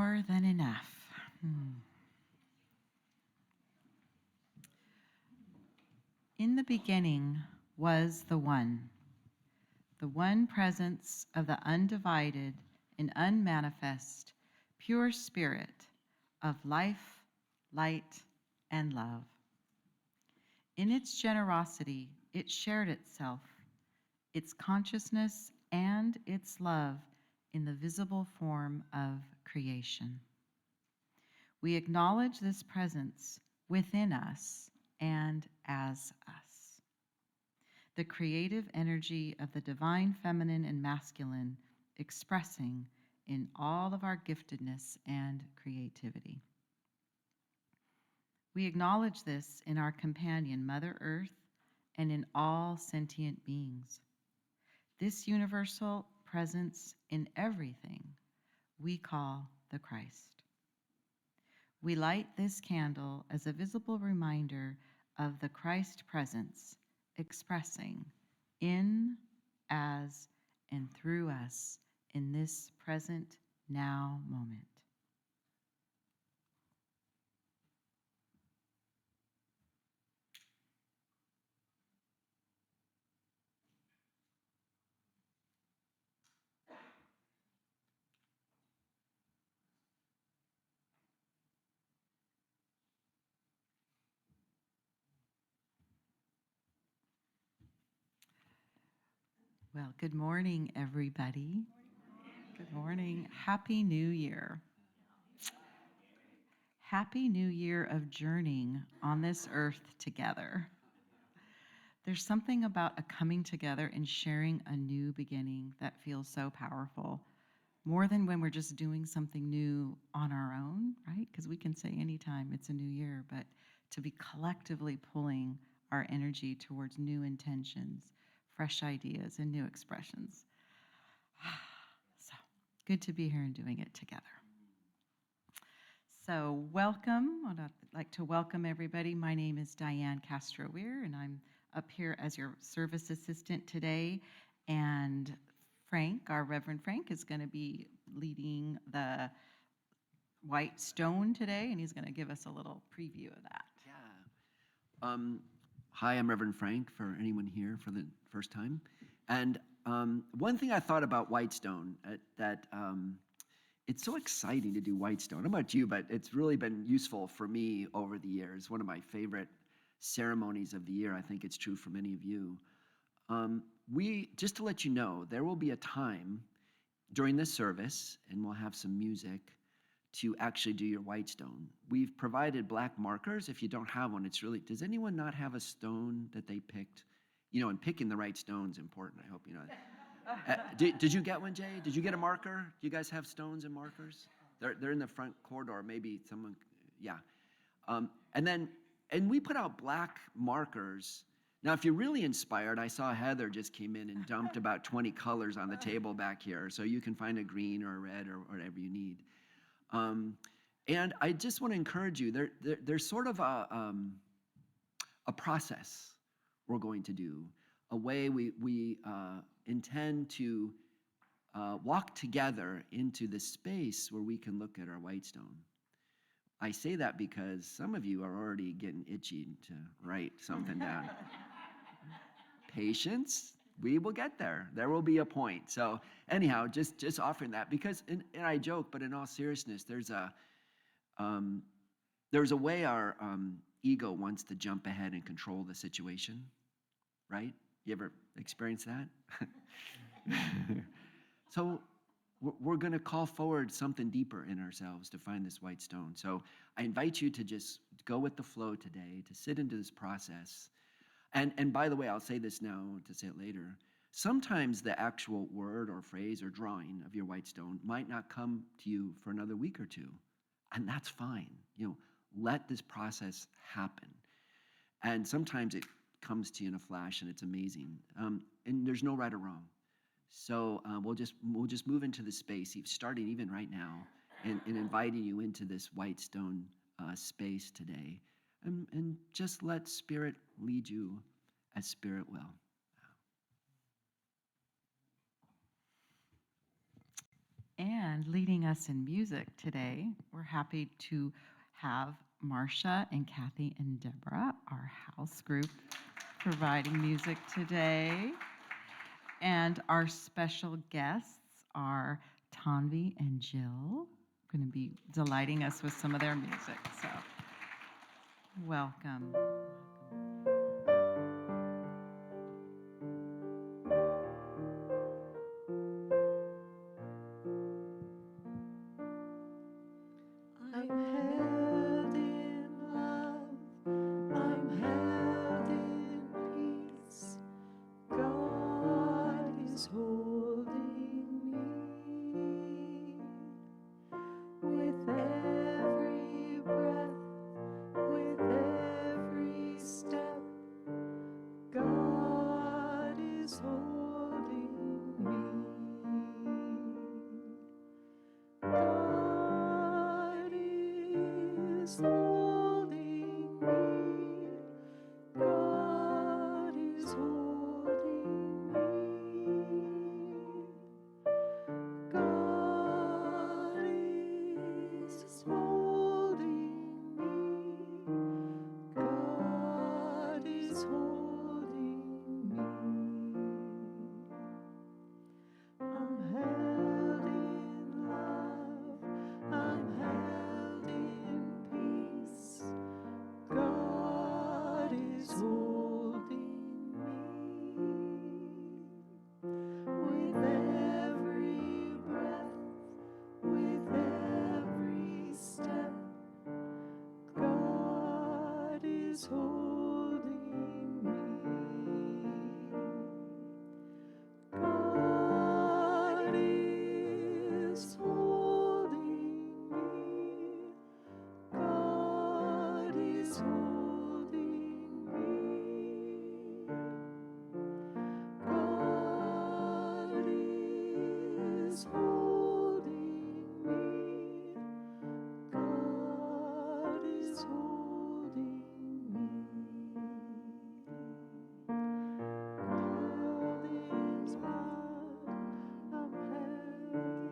more than enough. In the beginning was the One presence of the undivided and unmanifest, pure spirit of life, light, and love. In its generosity, it shared itself, its consciousness, and its love in the visible form of creation. We acknowledge this presence within us and as us. The creative energy of the divine feminine and masculine expressing in all of our giftedness and creativity. We acknowledge this in our companion, Mother Earth, and in all sentient beings. This universal presence in everything we call the Christ. We light this candle as a visible reminder of the Christ presence expressing in, as, and through us in this present now moment. Well, good morning, everybody. Good morning. Happy New Year. Happy New Year of journeying on this earth together. There's something about a coming together and sharing a new beginning that feels so powerful, more than when we're just doing something new on our own, right? Because we can say anytime it's a new year, but to be collectively pulling our energy towards new intentions, fresh ideas, and new expressions. So good to be here and doing it together. So welcome. I'd like to welcome everybody. My name is Dyann Castro-Wehr, and I'm up here as your service assistant today. And Frank, our Reverend Frank, is going to be leading the White Stone today, and he's going to give us a little preview of that. Yeah. Hi, I'm Reverend Frank, for anyone here for the first time. And one thing I thought about Whitestone, that it's so exciting to do Whitestone. I don't know about you, but it's really been useful for me over the years. One of my favorite ceremonies of the year. I think it's true for many of you. Just to let you know, there will be a time during this service, and we'll have some music, to actually do your Whitestone. We've provided black markers. If you don't have one, it's really, does anyone not have a stone that they picked? You know, and picking the right stone's important. I hope you know that. Did you get one, Jay? Did you get a marker? Do you guys have stones and markers? They're in the front corridor. Maybe someone, yeah. And we put out black markers. Now, if you're really inspired, I saw Heather just came in and dumped about 20 colors on the table back here. So you can find a green or a red or whatever you need. And I just want to encourage you, there's sort of a process we're going to do, a way we intend to walk together into the space where we can look at our Whitestone. I say that because some of you are already getting itchy to write something down. Patience, we will get there. There will be a point. So anyhow, just offering that, because, and I joke, but in all seriousness, there's a way our ego wants to jump ahead and control the situation, right? You ever experienced that? So we're going to call forward something deeper in ourselves to find this white stone. So I invite you to just go with the flow today, to sit into this process. And by the way, I'll say this now to say it later. Sometimes the actual word or phrase or drawing of your white stone might not come to you for another week or two. And that's fine. You know, let this process happen. And sometimes it comes to you in a flash and it's amazing. And there's no right or wrong. So we'll just move into the space, starting even right now, and inviting you into this white stone space today. And just let Spirit lead you as Spirit will. And leading us in music today, we're happy to have Marcia and Kathy and Deborah, our house group, providing music today. And our special guests are Tanvi and Jill, going to be delighting us with some of their music. So, welcome. I'm held in love, I'm held in peace. God is holding me with every breath, with every step. God is holding me. God is holding me. God is holding me. God is holding me. God is holding me. I'm held in love, I'm held in peace. God is holding me with every breath, with every step. God is holding me. God is holding me. God is holding me. God is holding me. God is holding me. Held in love, I'm held in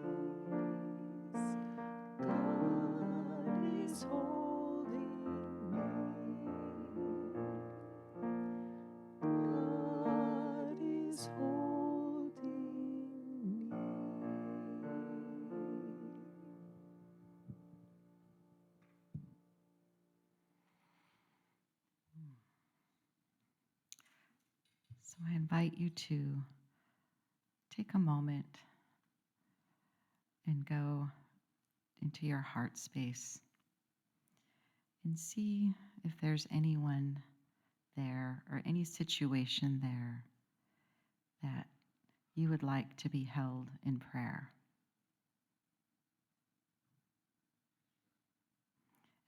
peace. God is holding me. God is holding me. So I invite you to take a moment and go into your heart space and see if there's anyone there or any situation there that you would like to be held in prayer.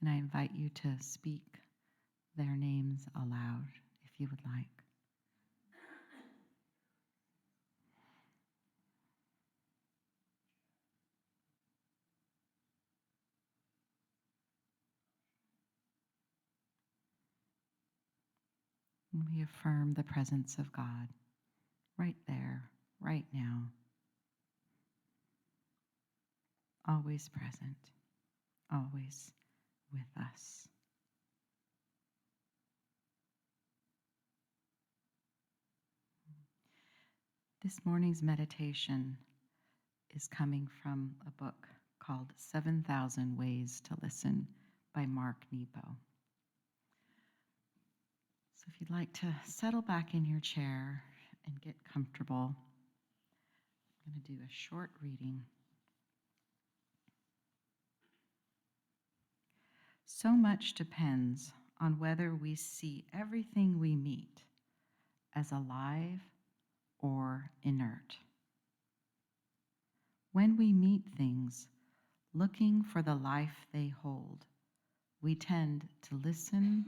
And I invite you to speak their names aloud if you would like. And we affirm the presence of God right there, right now, always present, always with us. This morning's meditation is coming from a book called 7,000 Ways to Listen by Mark Nepo. So if you'd like to settle back in your chair and get comfortable, I'm going to do a short reading. So much depends on whether we see everything we meet as alive or inert. When we meet things looking for the life they hold, we tend to listen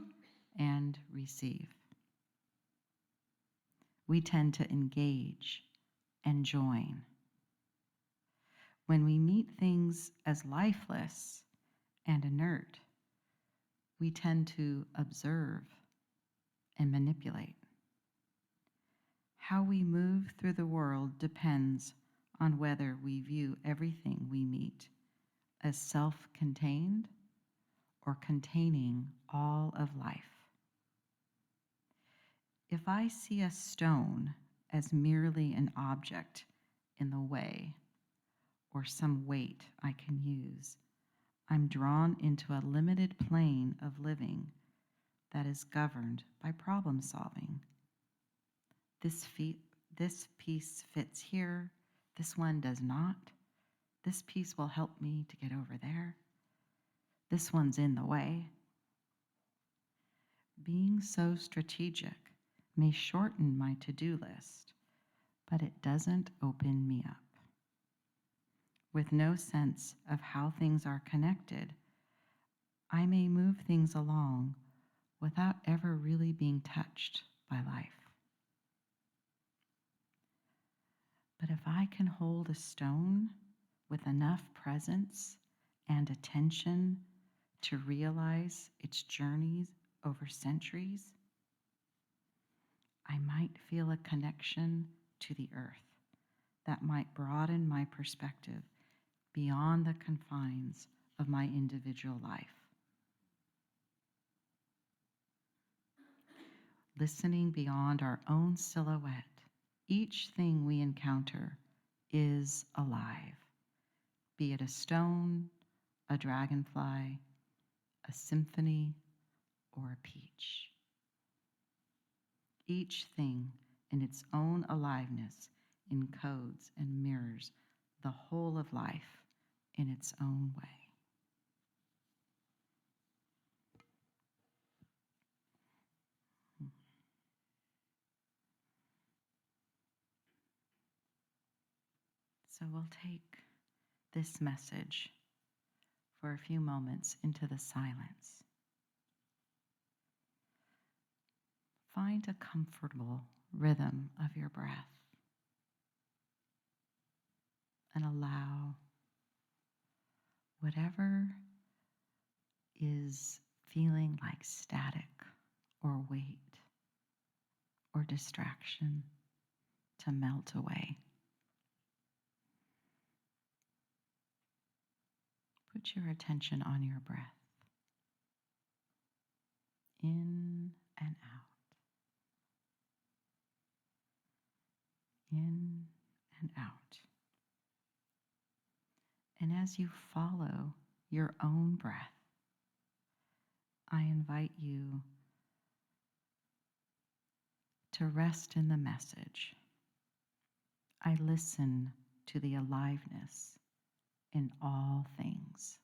and receive. We tend to engage and join. When we meet things as lifeless and inert, we tend to observe and manipulate. How we move through the world depends on whether we view everything we meet as self-contained or containing all of life. If I see a stone as merely an object in the way or some weight I can use, I'm drawn into a limited plane of living that is governed by problem solving. This piece fits here, this one does not. This piece will help me to get over there. This one's in the way. Being so strategic may shorten my to-do list, but it doesn't open me up. With no sense of how things are connected, I may move things along without ever really being touched by life. But if I can hold a stone with enough presence and attention to realize its journeys over centuries, I might feel a connection to the earth that might broaden my perspective beyond the confines of my individual life. Listening beyond our own silhouette, each thing we encounter is alive, be it a stone, a dragonfly, a symphony, or a peach. Each thing in its own aliveness encodes and mirrors the whole of life in its own way. So we'll take this message for a few moments into the silence. Find a comfortable rhythm of your breath and allow whatever is feeling like static or weight or distraction to melt away. Put your attention on your breath, in and out, in and out. And as you follow your own breath, I invite you to rest in the message. I listen to the aliveness in all things.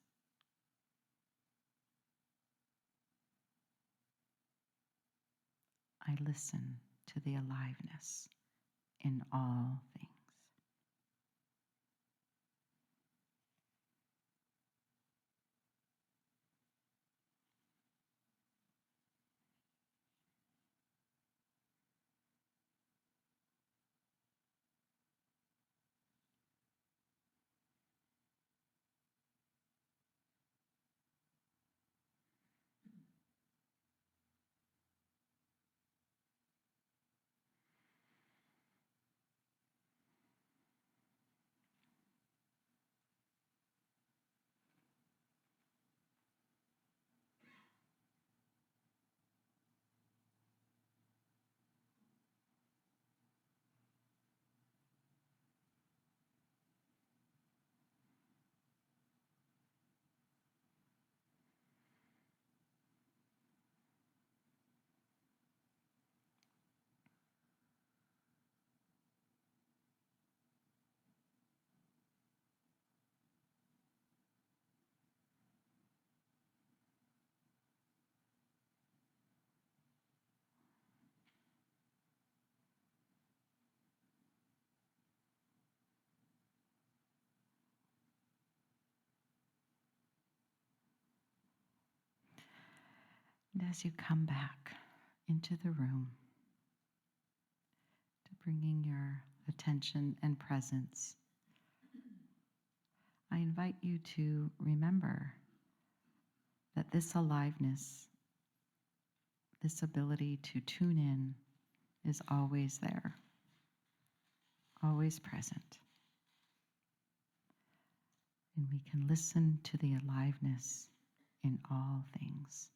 I listen to the aliveness in all things. And as you come back into the room, to bringing your attention and presence, I invite you to remember that this aliveness, this ability to tune in, is always there, always present. and we can listen to the aliveness in all things.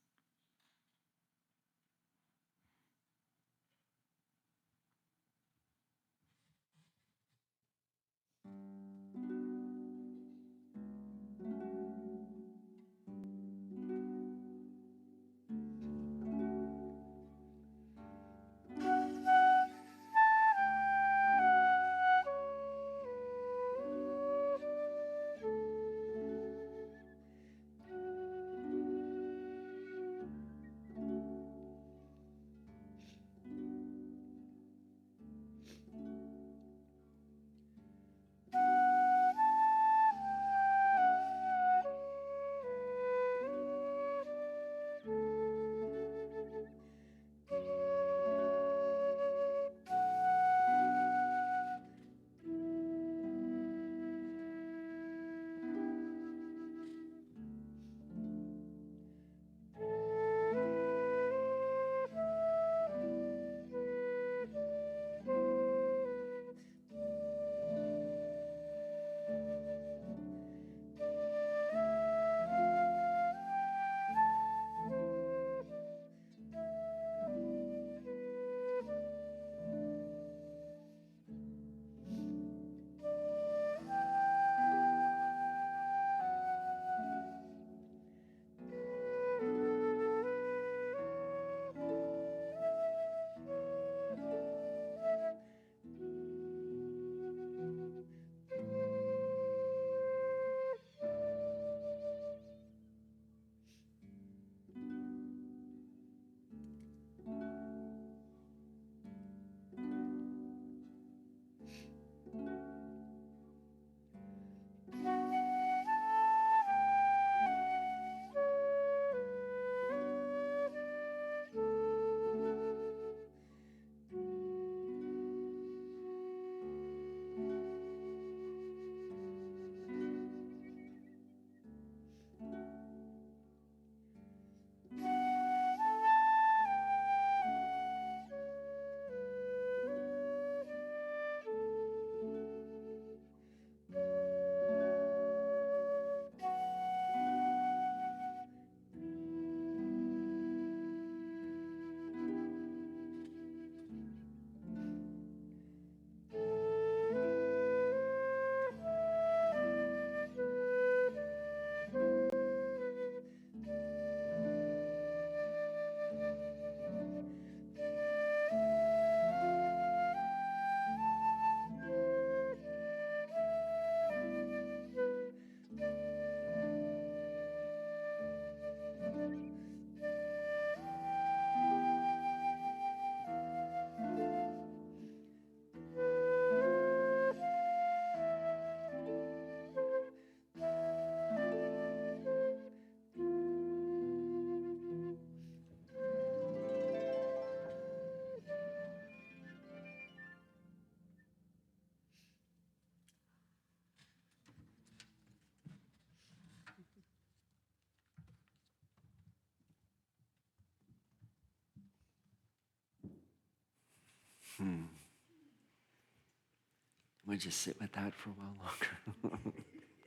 We'll just sit with that for a while longer.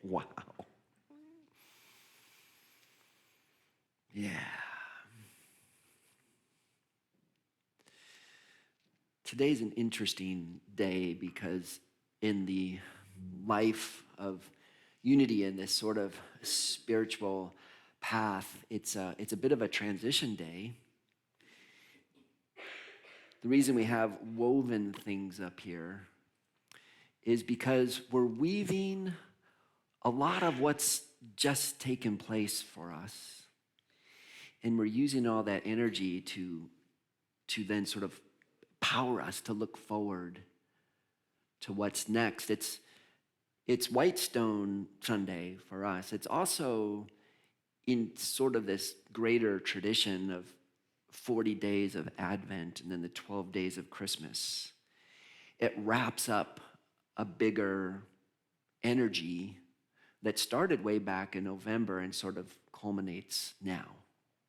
Wow. Yeah. Today's an interesting day because in the life of unity in this sort of spiritual path, it's a bit of a transition day. The reason we have woven things up here is because we're weaving a lot of what's just taken place for us. And we're using all that energy to then sort of power us to look forward to what's next. It's Whitestone Sunday for us. It's also in sort of this greater tradition of 40 days of Advent and then the 12 days of Christmas. It wraps up a bigger energy that started way back in November and sort of culminates now.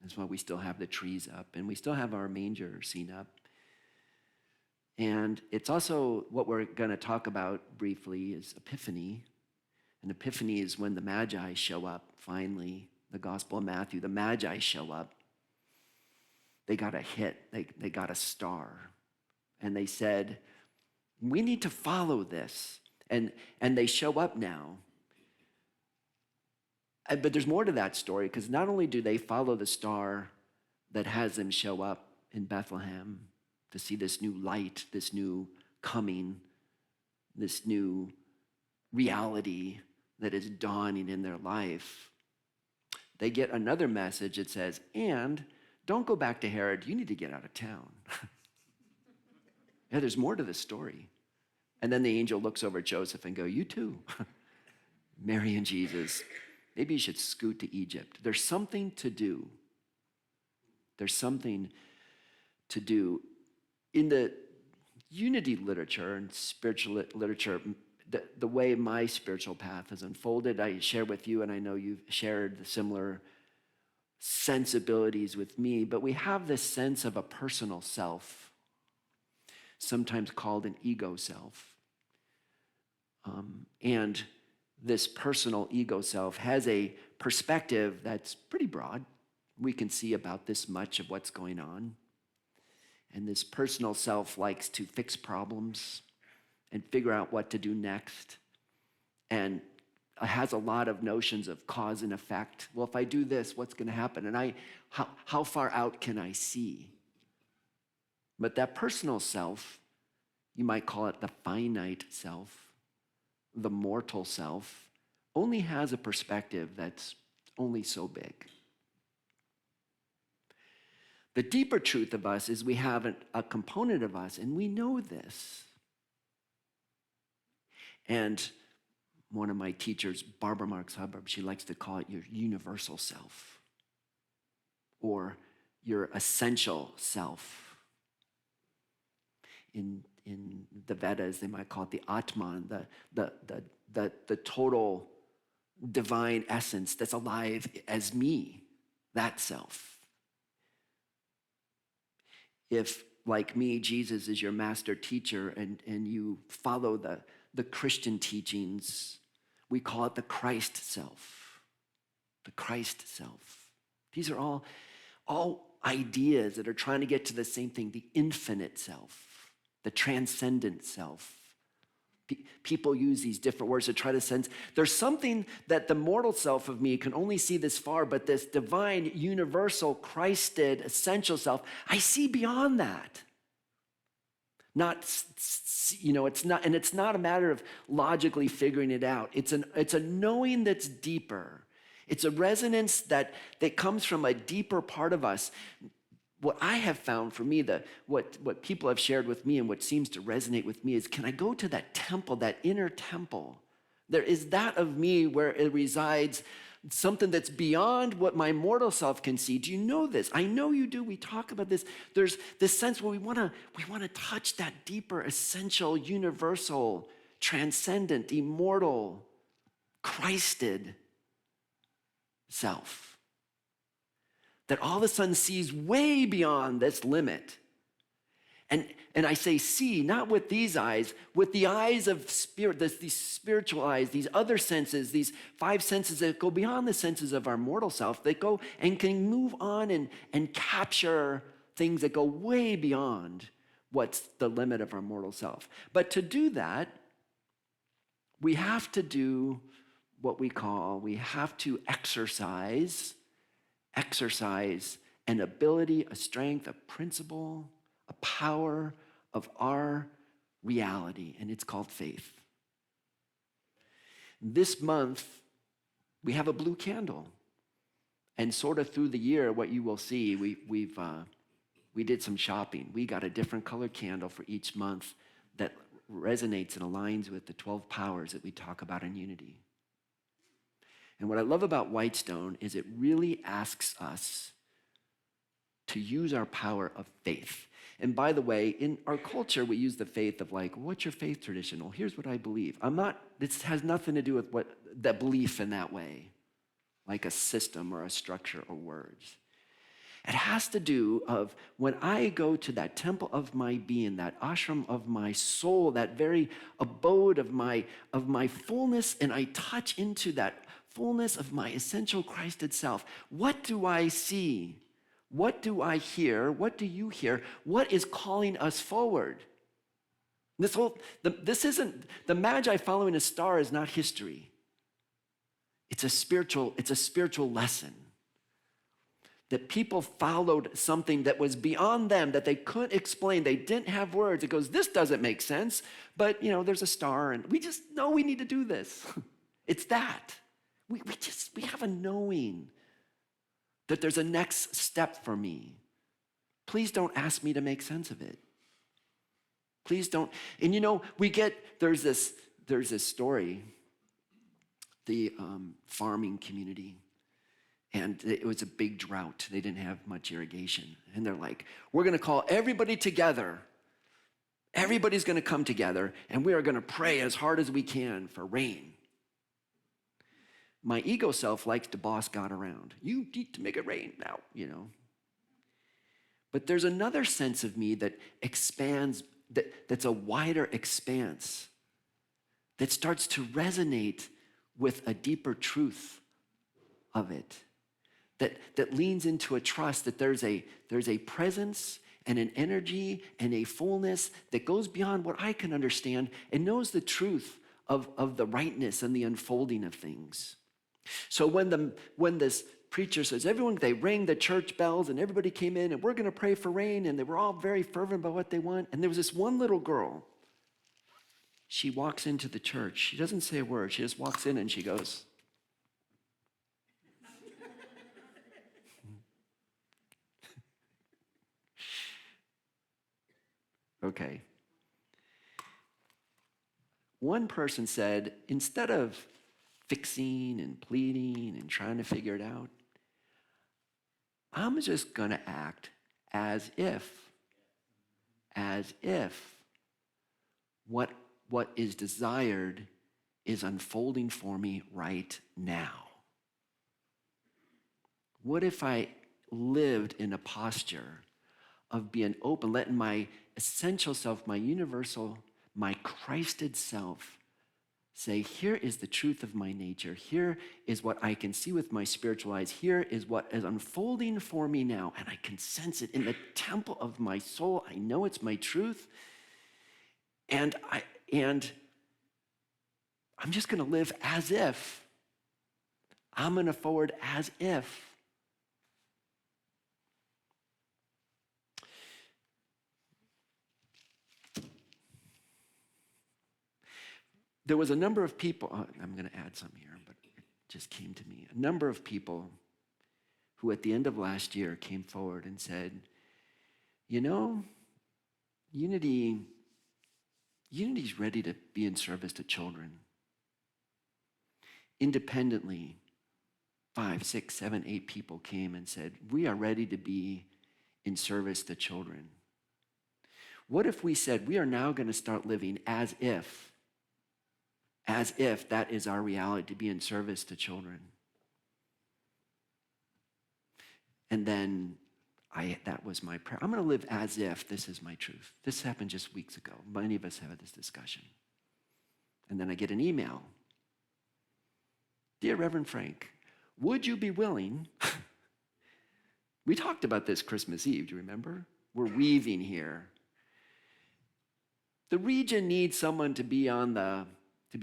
That's why we still have the trees up and we still have our manger scene up. And it's also what we're going to talk about briefly is Epiphany. And Epiphany is when the Magi show up, finally. The Gospel of Matthew, the Magi show up. They got a hit. They got a star. And they said, we need to follow this. And they show up now. But there's more to that story, because not only do they follow the star that has them show up in Bethlehem to see this new light, this new coming, this new reality that is dawning in their life, they get another message that says, and don't go back to Herod, you need to get out of town. Yeah, there's more to this story. And then the angel looks over at Joseph and go, you too, Mary and Jesus, maybe you should scoot to Egypt. There's something to do. There's something to do. In the unity literature and spiritual literature, the way my spiritual path has unfolded, I share with you, and I know you've shared the similar sensibilities with me, but we have this sense of a personal self, sometimes called an ego self. And this personal ego self has a perspective that's pretty broad. We can see about this much of what's going on. And this personal self likes to fix problems and figure out what to do next, and has a lot of notions of cause and effect. Well, if I do this, what's going to happen? And how far out can I see? But that personal self, you might call it the finite self, the mortal self, only has a perspective that's only so big. The deeper truth of us is we have a component of us, and we know this. And one of my teachers, Barbara Marks Hubbard, she likes to call it your universal self or your essential self. In the Vedas, they might call it the Atman, the total divine essence that's alive as me, that self. If, like me, Jesus is your master teacher and you follow the Christian teachings, we call it the Christ self. The Christ self. These are all ideas that are trying to get to the same thing, the infinite self, the transcendent self. People use these different words to try to sense there's something that the mortal self of me can only see this far, but this divine, universal, Christed, essential self, I see beyond that. It's not a matter of logically figuring it out. It's a knowing that's deeper. It's a resonance that comes from a deeper part of us. What I have found for me, what people have shared with me and what seems to resonate with me is, can I go to that temple, that inner temple? There is that of me where it resides, something that's beyond what my mortal self can see. Do you know this? I know you do. We talk about this. There's this sense where we want to touch that deeper, essential, universal, transcendent, immortal, Christed self that all of a sudden sees way beyond this limit. And I say see, not with these eyes, with the eyes of spirit, these spiritual eyes, these other senses, these 5 senses that go beyond the senses of our mortal self, that go and can move on and capture things that go way beyond what's the limit of our mortal self. But to do that, we have to do what we have to exercise an ability, a strength, a principle, a power of our reality, and it's called faith. This month, we have a blue candle. And sort of through the year, what you will see, we did some shopping. We got a different color candle for each month that resonates and aligns with the 12 powers that we talk about in unity. And what I love about Whitestone is it really asks us to use our power of faith. And by the way, in our culture, we use the faith of like, what's your faith tradition? Well, here's what I believe. This has nothing to do with that belief in that way, like a system or a structure or words. It has to do of when I go to that temple of my being, that ashram of my soul, that very abode of my fullness, and I touch into that fullness of my essential Christed self. What do I see? What do I hear? What do you hear? What is calling us forward? This isn't, the Magi following a star is not history. It's a spiritual lesson. That people followed something that was beyond them, that they couldn't explain. They didn't have words. It goes, this doesn't make sense, but there's a star and we just know we need to do this. It's that. We have a knowing that there's a next step for me. Please don't ask me to make sense of it. Please don't. And there's this story, the farming community, and it was a big drought. They didn't have much irrigation. And they're like, we're going to call everybody together. Everybody's going to come together, and we are going to pray as hard as we can for rain. My ego self likes to boss God around. You need to make it rain now, But there's another sense of me that expands, that's a wider expanse, that starts to resonate with a deeper truth of it, that leans into a trust that there's a presence and an energy and a fullness that goes beyond what I can understand and knows the truth of the rightness and the unfolding of things. So when this preacher says, they rang the church bells and everybody came in and we're going to pray for rain, and they were all very fervent about what they want. And there was this one little girl. She walks into the church. She doesn't say a word. She just walks in and she goes, okay. One person said, instead of fixing and pleading and trying to figure it out, I'm just going to act as if what is desired is unfolding for me right now. What if I lived in a posture of being open, letting my essential self, my universal, my Christed self say, here is the truth of my nature. Here is what I can see with my spiritual eyes. Here is what is unfolding for me now. And I can sense it in the temple of my soul. I know it's my truth. And I'm just going to live as if. I'm going to forward as if. There was a number of people, I'm going to add some here, but it just came to me. A number of people who at the end of last year came forward and said, Unity's ready to be in service to children. Independently, 5, 6, 7, 8 people came and said, we are ready to be in service to children. What if we said, we are now going to start living as if that is our reality, to be in service to children? And then that was my prayer. I'm going to live as if this is my truth. This happened just weeks ago. Many of us have had this discussion. And then I get an email. Dear Reverend Frank, would you be willing? We talked about this Christmas Eve, do you remember? We're weaving here. The region needs someone to be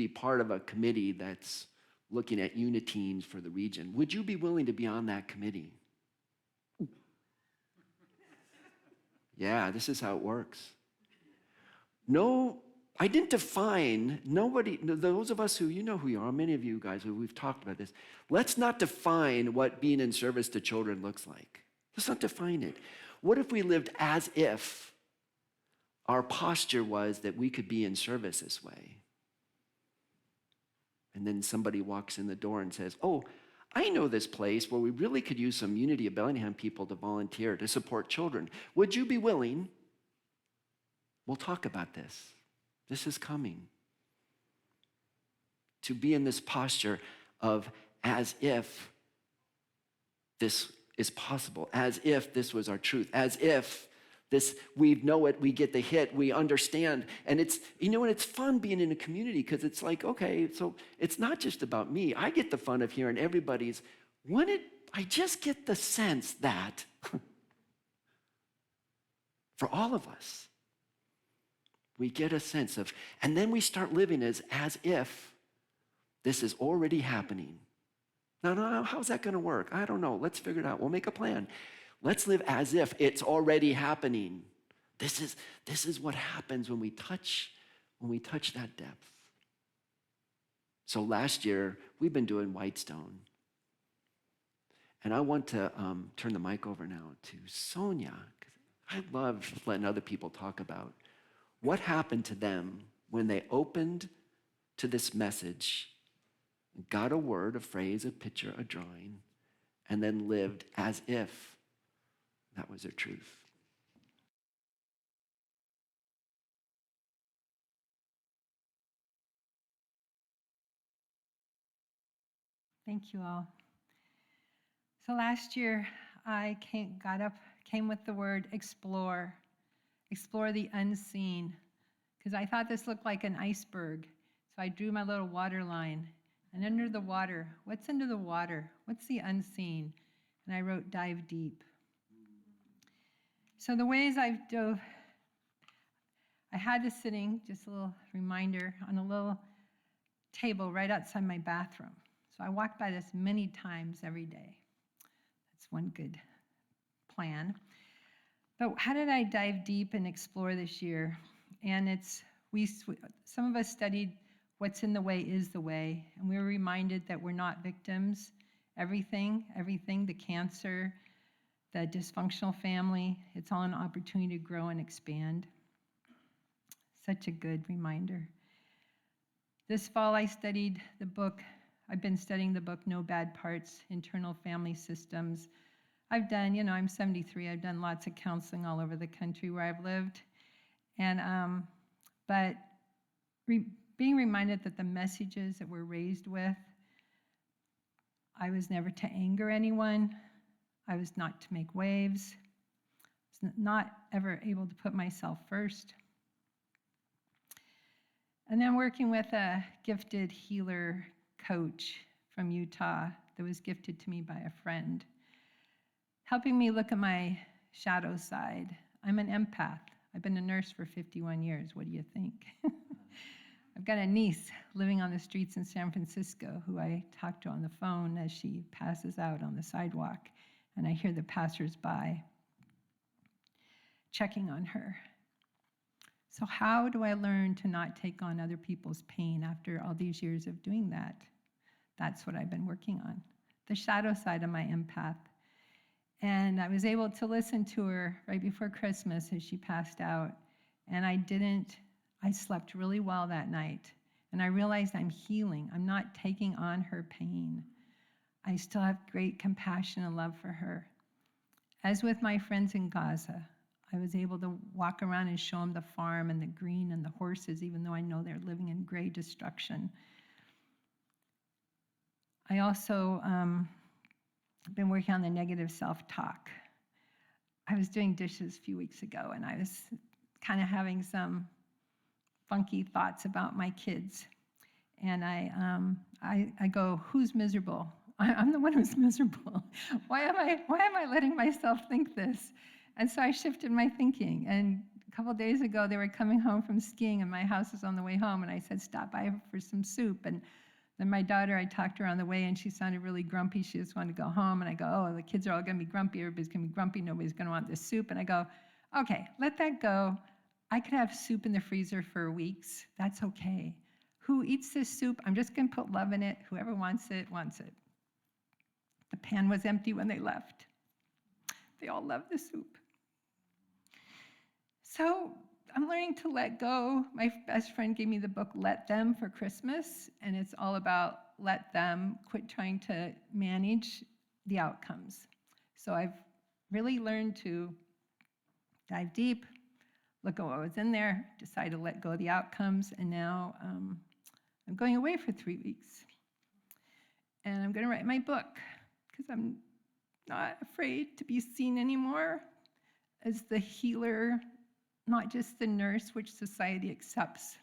part of a committee that's looking at uniteens for the region. Would you be willing to be on that committee? Yeah, this is how it works. No, I didn't define, those of us who, you know who you are, many of you guys who we've talked about this, let's not define what being in service to children looks like. Let's not define it. What if we lived as if our posture was that we could be in service this way? And then somebody walks in the door and says, oh, I know this place where we really could use some Unity of Bellingham people to volunteer to support children. Would you be willing? We'll talk about this. This is coming. To be in this posture of as if this is possible, as if this was our truth, as if we know it, we get the hit, we understand. And it's, and it's fun being in a community because it's like, okay, so it's not just about me. I get the fun of hearing everybody's, I just get the sense that for all of us, we get a sense of, and then we start living as if this is already happening. No, how's that going to work? I don't know. Let's figure it out. We'll make a plan. Let's live as if it's already happening. This is what happens when we touch that depth. So last year, we've been doing Whitestone. And I want to turn the mic over now to Sonia, because I love letting other people talk about what happened to them when they opened to this message, got a word, a phrase, a picture, a drawing, and then lived as if that was their truth. Thank you all. So last year, I came with the word explore the unseen, because I thought this looked like an iceberg. So I drew my little water line, and under the water, what's under the water? What's the unseen? And I wrote dive deep. So the ways I've dove, I had this sitting, just a little reminder, on a little table right outside my bathroom. So I walked by this many times every day. That's one good plan. But how did I dive deep and explore this year? And some of us studied what's in the way is the way, and we were reminded that we're not victims. Everything, the cancer, the dysfunctional family, it's all an opportunity to grow and expand. Such a good reminder. This fall I studied the book. I've been studying the book No Bad Parts, Internal Family Systems. I've done, I'm 73, I've done lots of counseling all over the country where I've lived. And, but being reminded that the messages that we're raised with, I was never to anger anyone. I was not to make waves. I was not ever able to put myself first. And then working with a gifted healer coach from Utah that was gifted to me by a friend, helping me look at my shadow side. I'm an empath. I've been a nurse for 51 years. What do you think? I've got a niece living on the streets in San Francisco who I talk to on the phone as she passes out on the sidewalk, and I hear the passersby checking on her. So how do I learn to not take on other people's pain after all these years of doing that? That's what I've been working on, the shadow side of my empath. And I was able to listen to her right before Christmas as she passed out. And I slept really well that night. And I realized I'm healing. I'm not taking on her pain. I still have great compassion and love for her. As with my friends in Gaza, I was able to walk around and show them the farm and the green and the horses, even though I know they're living in gray destruction. I also been working on the negative self-talk. I was doing dishes a few weeks ago, and I was kind of having some funky thoughts about my kids. And I go, who's miserable? I'm the one who's miserable. Why am I letting myself think this? And so I shifted my thinking. And a couple days ago, they were coming home from skiing, and my house was on the way home, and I said, stop by for some soup. And then my daughter, I talked to her on the way, and she sounded really grumpy. She just wanted to go home. And I go, oh, the kids are all going to be grumpy. Everybody's going to be grumpy. Nobody's going to want this soup. And I go, okay, let that go. I could have soup in the freezer for weeks. That's okay. Who eats this soup? I'm just going to put love in it. Whoever wants it, wants it. The pan was empty when they left. They all love the soup. So I'm learning to let go. My best friend gave me the book Let Them for Christmas, and it's all about let them, quit trying to manage the outcomes. So I've really learned to dive deep, look at what was in there, decide to let go of the outcomes, and now I'm going away for 3 weeks. And I'm going to write my book, because I'm not afraid to be seen anymore as the healer, not just the nurse, which society accepts,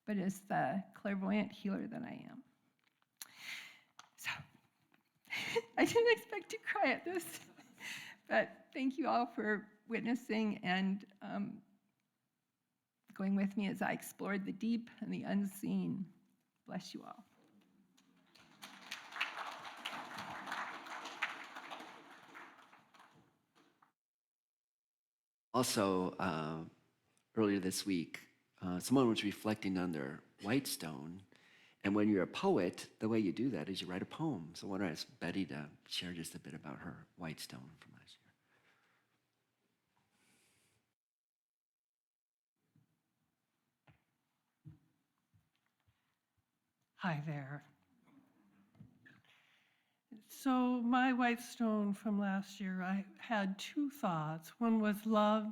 but as the clairvoyant healer that I am. So, I didn't expect to cry at this, but thank you all for witnessing and going with me as I explored the deep and the unseen. Bless you all. Also, earlier this week, someone was reflecting on their white stone. And when you're a poet, the way you do that is you write a poem. So I want to ask Betty to share just a bit about her white stone from last year. Hi there. So my white stone from last year, I had two thoughts. One was love,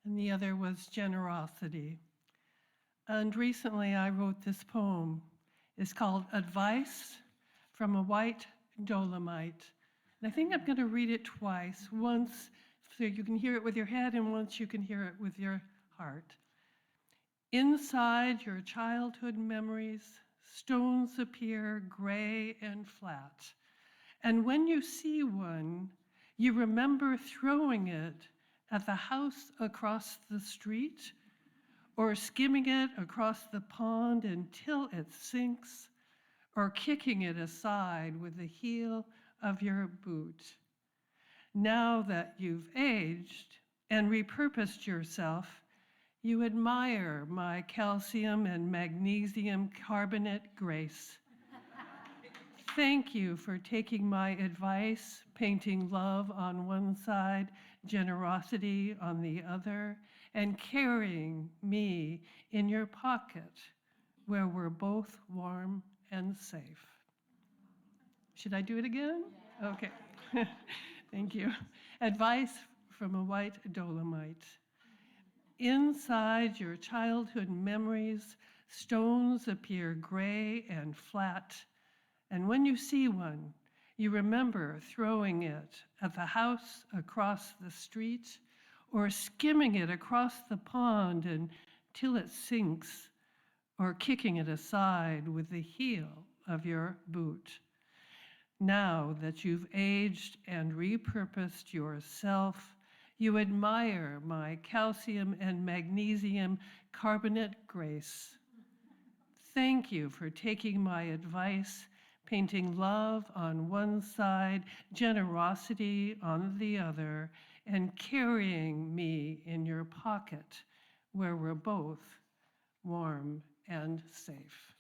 and the other was generosity. And recently I wrote this poem. It's called Advice from a White Dolomite. And I think I'm going to read it twice, once so you can hear it with your head and once you can hear it with your heart. Inside your childhood memories, stones appear gray and flat. And when you see one, you remember throwing it at the house across the street or skimming it across the pond until it sinks, or kicking it aside with the heel of your boot. Now that you've aged and repurposed yourself, you admire my calcium and magnesium carbonate grace. Thank you for taking my advice, painting love on one side, generosity on the other, and carrying me in your pocket where we're both warm and safe. Should I do it again? Yeah. Okay. Thank you. Advice from a white dolomite. Inside your childhood memories, stones appear gray and flat. And when you see one, you remember throwing it at the house across the street or skimming it across the pond until it sinks, or kicking it aside with the heel of your boot. Now that you've aged and repurposed yourself, you admire my calcium and magnesium carbonate grace. Thank you for taking my advice, painting love on one side, generosity on the other, and carrying me in your pocket where we're both warm and safe.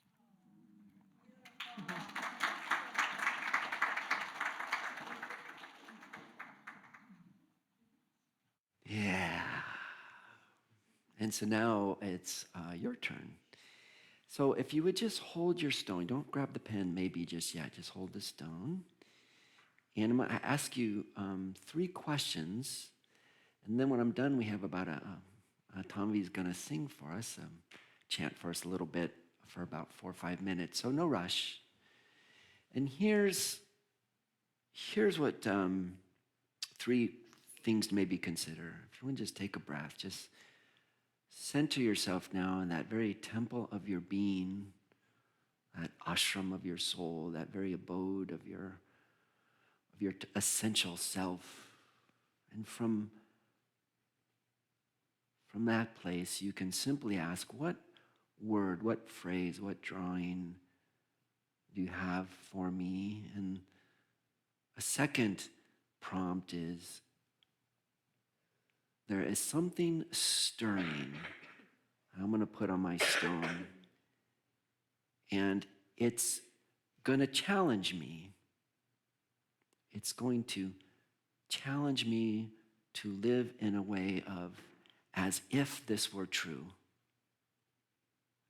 Yeah. And so now it's your turn. So if you would just hold your stone, don't grab the pen, maybe just hold the stone. And I'm going to ask you 3 questions. And then when I'm done, we have about Tanvi's going to sing for us, chant for us a little bit for about 4 or 5 minutes. So no rush. And here's what 3 things to maybe consider. If you want to just take a breath, just center yourself now in that very temple of your being, that ashram of your soul, that very abode of your essential self. And from that place, you can simply ask, what word, what phrase, what drawing do you have for me? And a second prompt is, there is something stirring I'm going to put on my stone, and it's going to challenge me. It's going to challenge me to live in a way of as if this were true.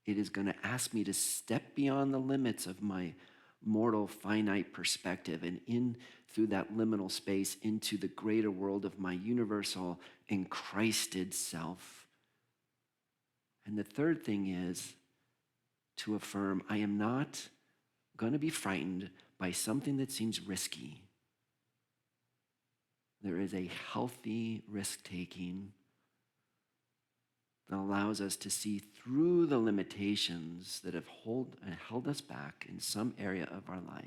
It is going to ask me to step beyond the limits of my mortal, finite perspective and in through that liminal space into the greater world of my universal and Christed self. And the third thing is to affirm, I am not going to be frightened by something that seems risky. there is a healthy risk-taking that allows us to see through the limitations that have held us back in some area of our life.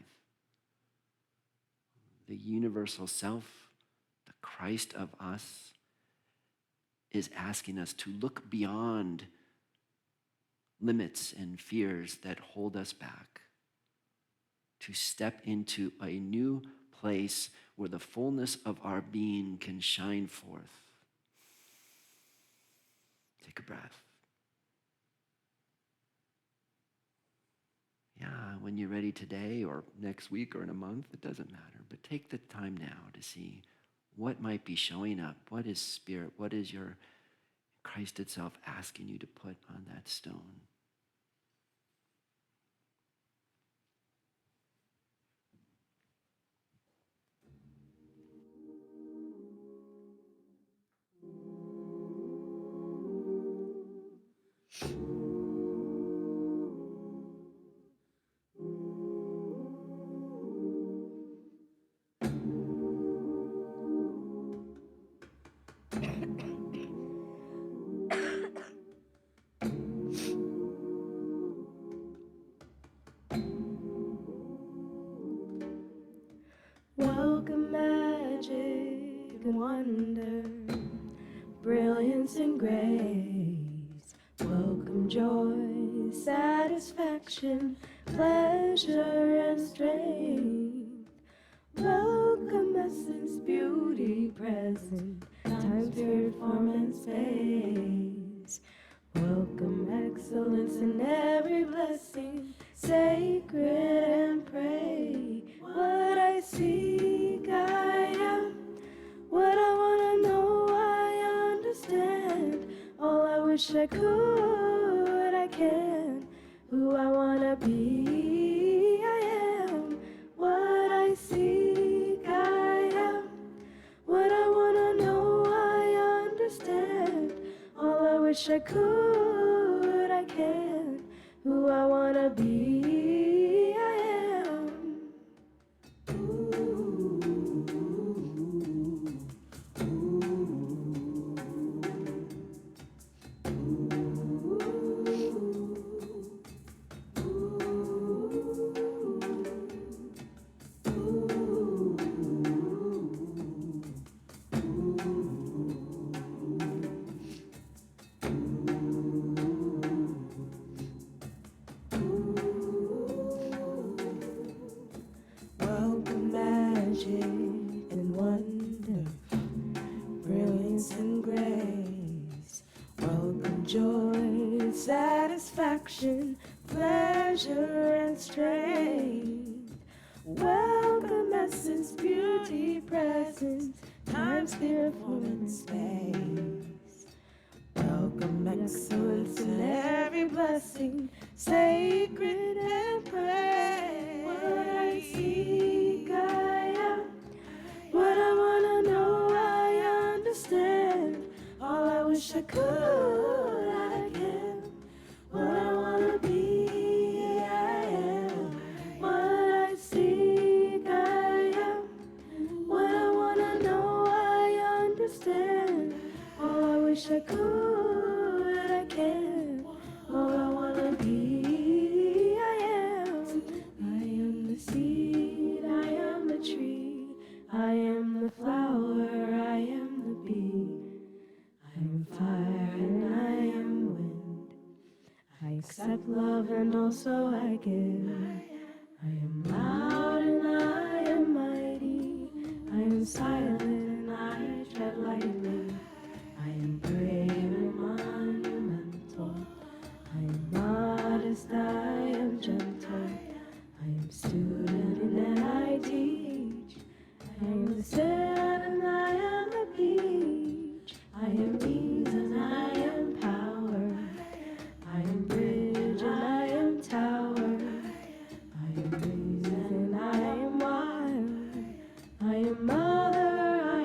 The universal self, the Christ of us, is asking us to look beyond limits and fears that hold us back, to step into a new place where the fullness of our being can shine forth. Take a breath. Yeah, when you're ready today or next week or in a month, it doesn't matter. But take the time now to see what might be showing up. What is Spirit? What is your Christ itself asking you to put on that stone? Welcome magic and wonder, brilliance and grace. Welcome joy, satisfaction, pleasure and strength. Welcome essence, beauty, present, time, spirit, form and space. Welcome excellence in every blessing, sacred and pray. What I seek, I am. What I wanna know, I understand. All I wish I could, I can. Who I wanna be, I am. What I seek, I am. What I wanna know, I understand. All I wish I could, I can. Who I wanna be, I am. Welcome magic and wonder, brilliance and grace. Welcome joy, satisfaction, pleasure and strength. Welcome essence, beauty, presence, time, spirit, form and space. Welcome excellence in every blessing, sacred and praise. What I seek, I am. What I wanna know, I understand. All I wish I could, I can. What I wanna be, I am. What I seek, I am. What I wanna know, I understand. All I wish I could, I can. All I wanna be, I am. I am the seed, I am the tree. I am the flower, I am the bee. I am fire and I am wind. I accept love and also I give. I am loud and I am mighty. I am silent and I tread lightly. I am brave and monumental. I am modest, I am gentle. I am student and I teach. I am the sand and I am the beach. I am ease and I am power. I am bridge and I am tower. I am reason and I am wild. I am mother, I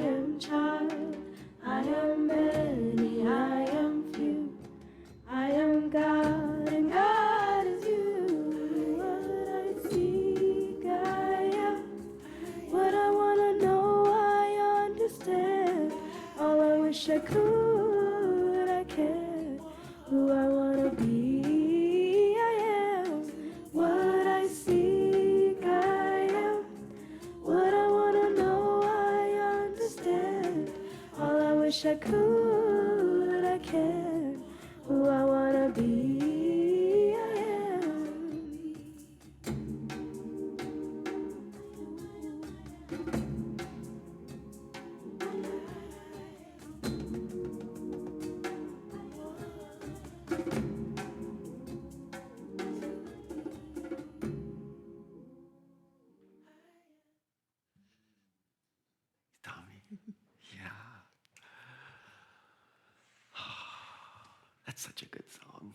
wish I could, I can't. Who I wanna be, I am. What I seek, I am. What I wanna know, I understand. All I wish I could, I can't. Who I wanna be, I am. Tommy. Yeah. That's such a good song.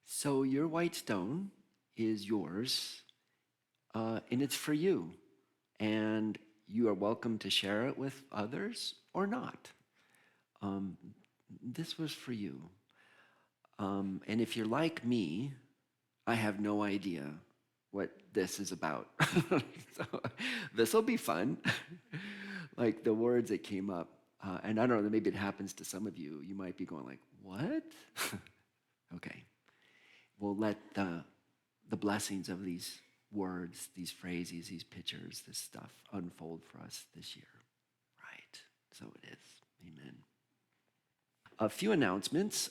So your white stone is yours, and it's for you. And you are welcome to share it with others or not. This was for you. And if you're like me, I have no idea what this is about. So this will be fun. Like the words that came up. And I don't know, maybe it happens to some of you. You might be going like, what? Okay. We'll let the blessings of these words, these phrases, these pictures, this stuff unfold for us this year. Right. So it is. Amen. A few announcements.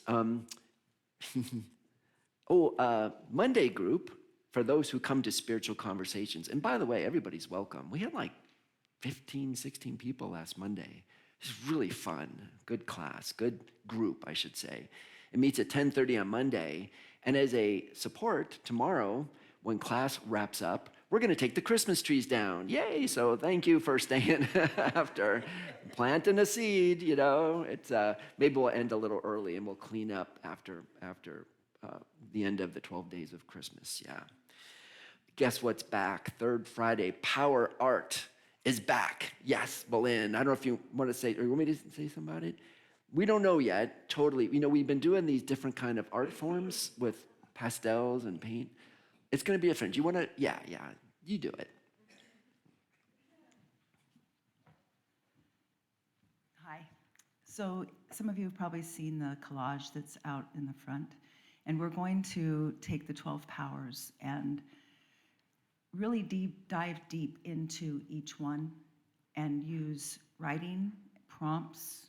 Monday group for those who come to spiritual conversations. And by the way, everybody's welcome. We had like 15, 16 people last Monday. It was really fun. Good class, good group, I should say. It meets at 10:30 on Monday. And as a support, tomorrow, when class wraps up, we're going to take the Christmas trees down. Yay! So thank you for staying after planting a seed. You know, it's maybe we'll end a little early and we'll clean up after the end of the 12 days of Christmas. Yeah. Guess what's back? Third Friday, Power Art is back. Yes, Berlin. I don't know if you want to say, or you want me to say something about it? We don't know yet, totally. You know, we've been doing these different kind of art forms with pastels and paint. It's going to be different. You want to, yeah, you do it. Hi. So some of you have probably seen the collage that's out in the front. And we're going to take the 12 powers and really dive deep into each one and use writing, prompts,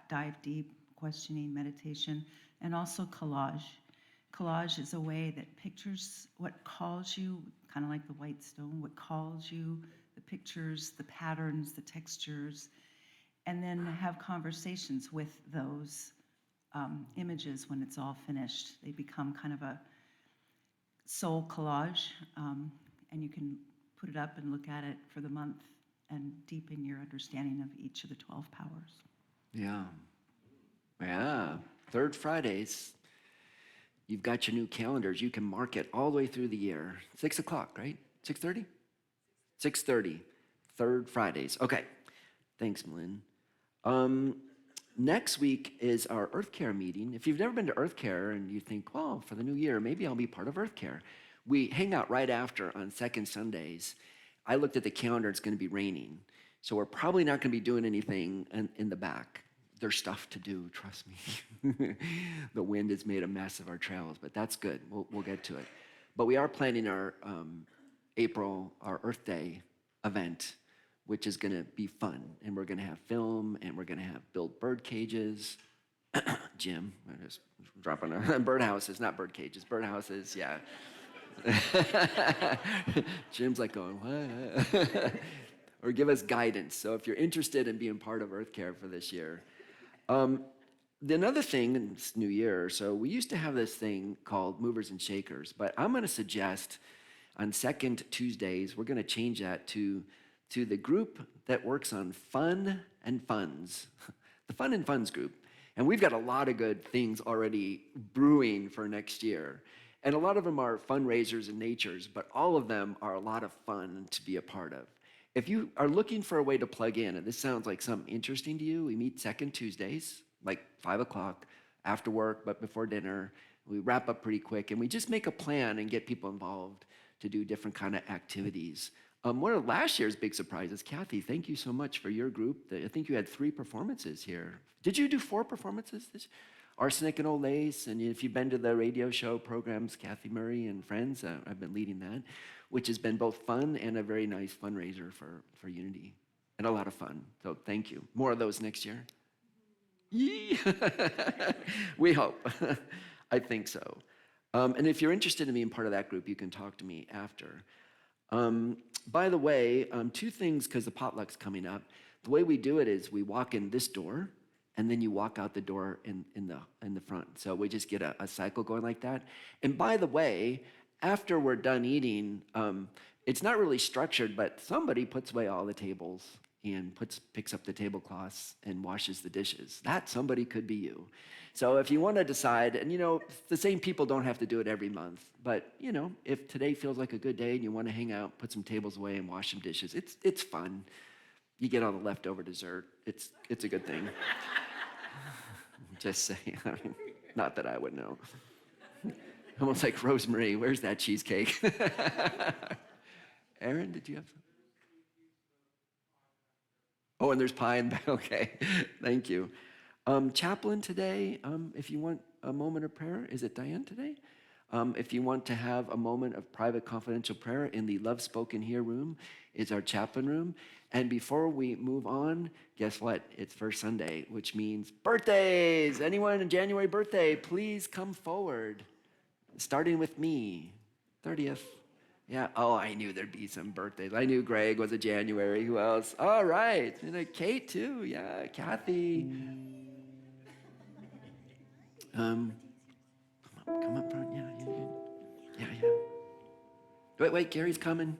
dive deep, questioning, meditation, and also collage. Collage is a way that pictures what calls you, kind of like the white stone, what calls you, the pictures, the patterns, the textures, and then have conversations with those images when it's all finished. They become kind of a soul collage, and you can put it up and look at it for the month and deepen your understanding of each of the 12 powers. Yeah. Third Fridays. You've got your new calendars. You can mark it all the way through the year. 6 o'clock, right? 6:30? 6:30. Third Fridays. Okay. Thanks, Malin. Next week is our Earth Care meeting. If you've never been to Earth Care and you think, well, for the new year, maybe I'll be part of Earth Care. We hang out right after on second Sundays. I looked at the calendar, it's going to be raining. So we're probably not going to be doing anything in the back. There's stuff to do, trust me. The wind has made a mess of our trails, but that's good. We'll get to it. But we are planning our our Earth Day event, which is going to be fun. And we're going to have film, and we're going to have build bird cages. Jim, I'm just dropping birdhouses, not bird cages, birdhouses, yeah. Jim's like going, what? Or give us guidance. So if you're interested in being part of Earth Care for this year. Another thing, in this new year, so we used to have this thing called Movers and Shakers, but I'm going to suggest on second Tuesdays, we're going to change that to the group that works on fun and funds, the fun and funds group. And we've got a lot of good things already brewing for next year. And a lot of them are fundraisers and natures, but all of them are a lot of fun to be a part of. If you are looking for a way to plug in, and this sounds like something interesting to you, we meet second Tuesdays, like 5 o'clock after work, but before dinner. We wrap up pretty quick, and we just make a plan and get people involved to do different kind of activities One of last year's big surprises, Kathy, thank you so much for your group. I think you had 3 performances here. Did you do 4 performances this? Arsenic and Old Lace, and if you've been to the radio show programs, Kathy Murray and Friends, I've been leading that, which has been both fun and a very nice fundraiser for Unity, and a lot of fun. So thank you. More of those next year. Yee! We hope. I think so. And if you're interested in being part of that group, you can talk to me after. By the way, 2 things, because the potluck's coming up. The way we do it is we walk in this door, and then you walk out the door in the front. So we just get a cycle going like that. And by the way, after we're done eating, it's not really structured, but somebody puts away all the tables and picks up the tablecloths and washes the dishes. That somebody could be you. So if you want to decide, and the same people don't have to do it every month, but if today feels like a good day and you want to hang out, put some tables away and wash some dishes, it's fun. You get all the leftover dessert. It's a good thing. Just saying. I mean, not that I would know. Almost like Rosemary, where's that cheesecake? Aaron, did you have some? Oh, and there's pie in the back. Okay, thank you. Chaplain today, if you want a moment of prayer, is it Dyann today? If you want to have a moment of private confidential prayer in the Love Spoken Here room, is our chaplain room. And before we move on, guess what? It's First Sunday, which means birthdays. Anyone in January birthday, please come forward. Starting with me, 30th. Yeah, oh, I knew there'd be some birthdays. I knew Greg was a January. Who else? All right, and Kate too. Yeah, Kathy. Come up front. Yeah. Wait, Gary's coming.